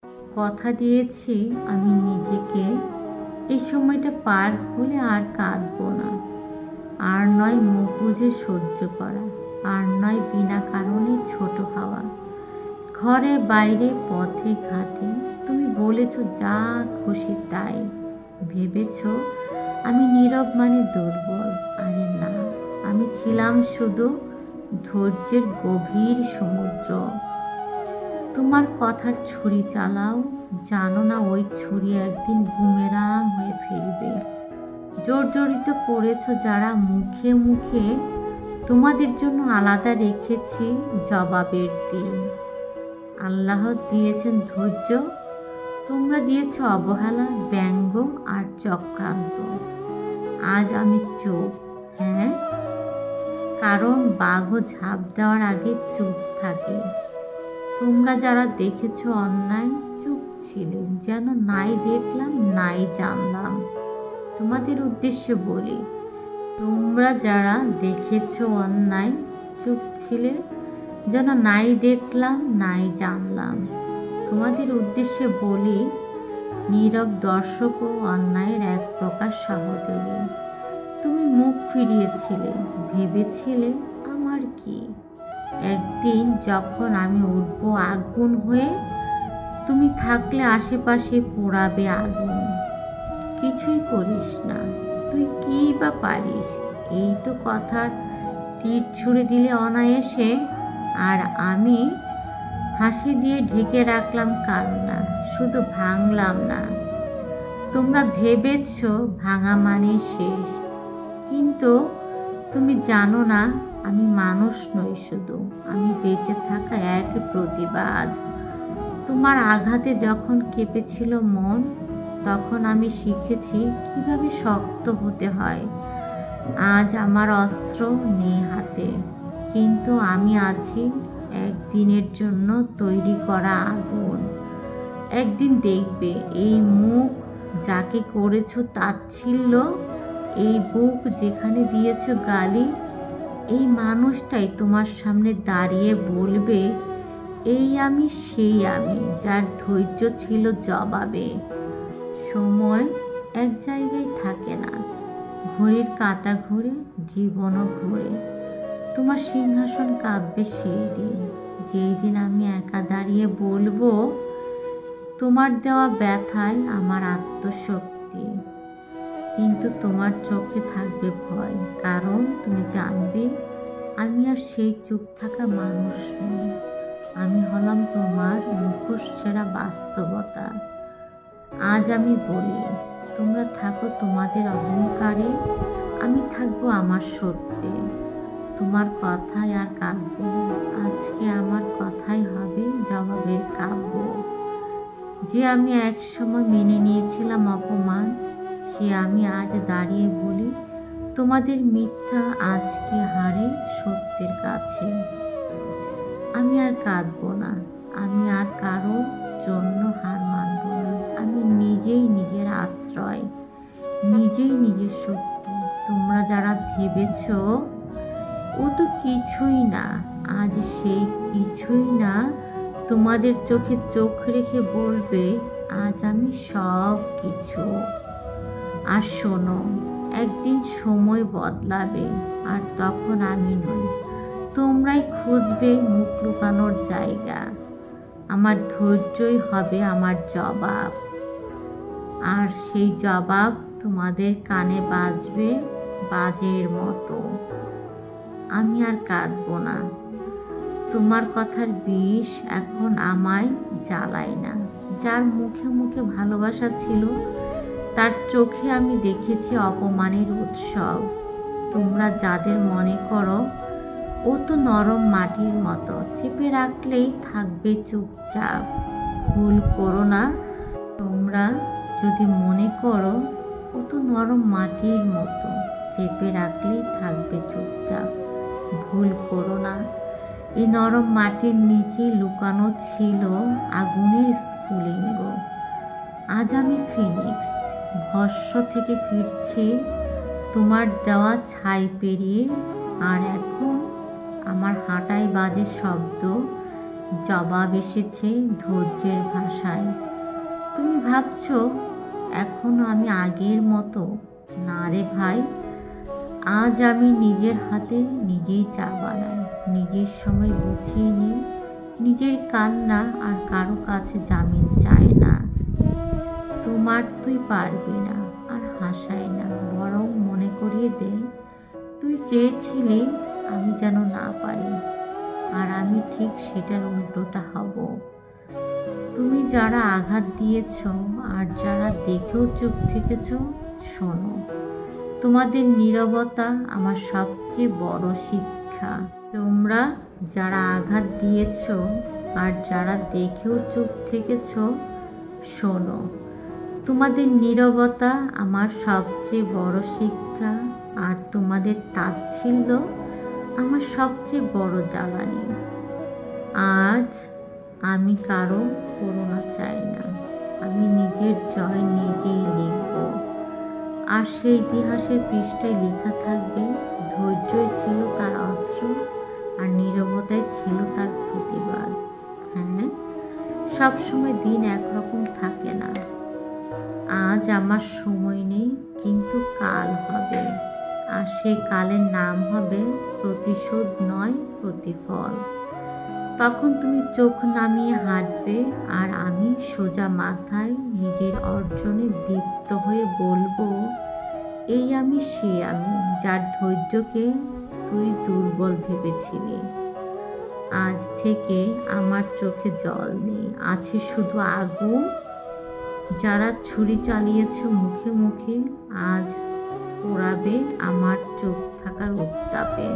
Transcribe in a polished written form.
কথা দিয়েছি আমি নিজেকে এই সময়টা পার হলে আর কাঁদবো না। আর নয় মুখ বুজে সহ্য করা, আর নয় বিনা কারণে ছোট হওয়া। ঘরে বাইরে পথে ঘাটে তুমি বলেছ যা খুশি তাই। ভেবেছ আমি নীরব মানে দুর্বল। আরে না, আমি ছিলাম শুধু ধৈর্যের গভীর সমুদ্র। তোমার কথার ছুরি চালাও, জানো না ওই ছুরি একদিন বুমেরাং হয়ে ফিরবে। জর্জরিত করেছ যারা মুখে মুখে, তোমাদের জন্য আলাদা রেখেছি জবাবের দিন। আল্লাহ দিয়েছেন ধৈর্য, তোমরা দিয়েছ অবহেলা, ব্যঙ্গ আর চক্রান্ত। আজ আমি চুপ, হ্যাঁ, কারণ বাঘও ঝাঁপ দেওয়ার আগে চুপ থাকে। তোমরা যারা দেখেছ অন্যায় চুপ ছিলে, যেন নাই দেখলাম নাই জানলাম। তোমাদের উদ্দেশ্যে বলি, তোমরা যারা দেখেছ অন্যায় চুপ ছিলে, যেন নাই দেখলাম নাই জানলাম। তোমাদের উদ্দেশ্যে বলি, নীরব দর্শকও অন্যায়ের এক প্রকার সহযোগী। তুমি মুখ ফিরিয়েছিলে, ভেবেছিলে আমার কি। একদিন যখন আমি উঠব আগুন হয়ে, তুমি থাকলে আশেপাশে পোড়াবে আগুন। কিছুই করিস না, তুই কি বা পারিস, এই তো কথার তীর ছুঁড়ে দিলে অনায়াসে। আর আমি হাসি দিয়ে ঢেকে রাখলাম কান্না, শুধু ভাঙলাম না। তোমরা ভেবেছ ভাঙা মানে শেষ, কিন্তু তুমি জানো না আমি মানুষ নই শুধু, আমি বেঁচে থাকা এক প্রতিবাদ। তোমার আঘাতে যখন কেঁপেছিল মন, তখন আমি শিখেছি কিভাবে শক্ত হতে হয়। আজ আমার অস্ত্র নেই হাতে, কিন্তু আমি আছি একদিনের জন্য তৈরি করা আগুন। একদিন দেখবে এই মুখ যাকে করেছ তাচ্ছিল্য, এই বুক যেখানে দিয়েছ গালি, এই মানুষটাই তোমার সামনে দাঁড়িয়ে বলবে, এই আমি সেই আমি যার ধৈর্য ছিল জবাবে। সময় এক জায়গায় থাকে না, ঘড়ির কাঁটা ঘুরে, জীবনও ঘুরে। তোমার সিংহাসন কাঁপবে সেই দিন, যেই দিন আমি একা দাঁড়িয়ে বলবো, তোমার দেওয়া ব্যথায় আমার আত্মশক্তি। কিন্তু তোমার চোখে থাকবে ভয়, কারণ তুমি জানবে আমি আর সেই চুপ থাকা মানুষ নই। আমি হলাম তোমার মুখোশ ছেঁড়া বাস্তবতা। আজ আমি বলি, তোমরা থাকো তোমাদের অহংকারে, আমি থাকবো আমার সত্যে। তোমার কথাই আর কাব্য, আজকে আমার কথাই হবে জবাবের কাব্য। যে আমি একসময় মেনে নিয়েছিলাম অপমান, সে আমি আজ দাঁড়িয়ে বলি, তোমাদের মিথ্যা আজকে হারে সত্যের কাছে। আমি আর কাঁদবো না, আমি আর কারোর জন্য হার মানব না। আমি নিজেই নিজের আশ্রয়, নিজেই নিজের শক্তি। তোমরা যারা ভেবেছ ও তো কিছুই না, আজ সেই কিছুই না তোমাদের চোখে চোখ রেখে বলবে, আজ আমি সব কিছু। আর শোনো, একদিন সময় বদলাবে, আর তখন আমি নই, তোমরাই খুঁজবে মুখ লুকানোর জায়গা। আমার ধৈর্যই হবে আমার জবাব, আর সেই জবাব তোমাদের কানে বাজবে বাজের মতো। আমি আর কাঁদবো না, তোমার কথার বিষ এখন আমায় জ্বালায় না। যার মুখে মুখে ভালোবাসা ছিল, তার চোখে আমি দেখেছি অপমানের উৎসব। তোমরা যাদের মনে করো ও তো নরম মাটির মতো, চেপে রাখলেই থাকবে চুপচাপ, ভুল করো না। তোমরা যদি মনে করো ও তো নরম মাটির মতো, চেপে রাখলেই থাকবে চুপচাপ, ভুল করো না। এই নরম মাটির নিচে লুকানো ছিল আগুনের স্ফুলিঙ্গ। আজ আমি ফিনিক্স, ভস্ম থেকে ফিরছি তোমার দেওয়া ছাই পেরিয়ে। আর এখন আমার হাঁটায় বাজে শব্দ, জবাব এসেছে ধৈর্যের ভাষায়। তুমি ভাবছো এখনো আমি আগের মতো? না রে ভাই, আজ আমি নিজের হাতে নিজেই চা বানাই, নিজের সময় গুছিয়ে নিই, নিজের কান্না আর কারো কাছে জামিন চাই না। তোমার তুই পারবি না আর হাসাই না, বরং মনে করিয়ে দে তুই চেয়েছিলি আমি যেন না পারি, আর আমি ঠিক সেটার উল্টোটা হব। তুমি যারা আঘাত দিয়েছ আর যারা দেখেও চুপ থেকেছ, শোনো, তোমাদের নীরবতা আমার সবচেয়ে বড় শিক্ষা। তোমরা যারা আঘাত দিয়েছ আর যারা দেখেও চুপ থেকেছ, শোনো, তোমাদের নীরবতা আমার সবচেয়ে বড় শিক্ষা, আর তোমাদের তাচ্ছিল্য আমার সবচেয়ে বড় জ্বালানি। আজ আমি কারো করুণা চাই না, আমি নিজের জয় নিজেই লিখব, আর সেই ইতিহাসের পৃষ্ঠায় লেখা থাকবে ধৈর্যই ছিল তার অস্ত্র আর নীরবতাই ছিল তার প্রতিবাদ। হ্যাঁ, সবসময় দিন একরকম থাকে না। আজ আমার সময় নেই, কিন্তু কাল হবে, আর সেই কালের নাম হবে প্রতিশোধ নয়, প্রতিফল। তখন তুমি চোখ নামিয়ে হাঁটবে আর আমি সোজা মাথায় নিজের অর্জনে দীপ্ত হয়ে বলবো, এই আমি, সে আমি, যার ধৈর্যকে তুই দুর্বল ভেবেছিলি। আজ থেকে আমার চোখে জল নেই, আছে শুধু আগুন। যারা ছুরি চালিয়েছ মুখে মুখে, আজ পোড়াবে আমার চোখ থাকার উত্তাপে।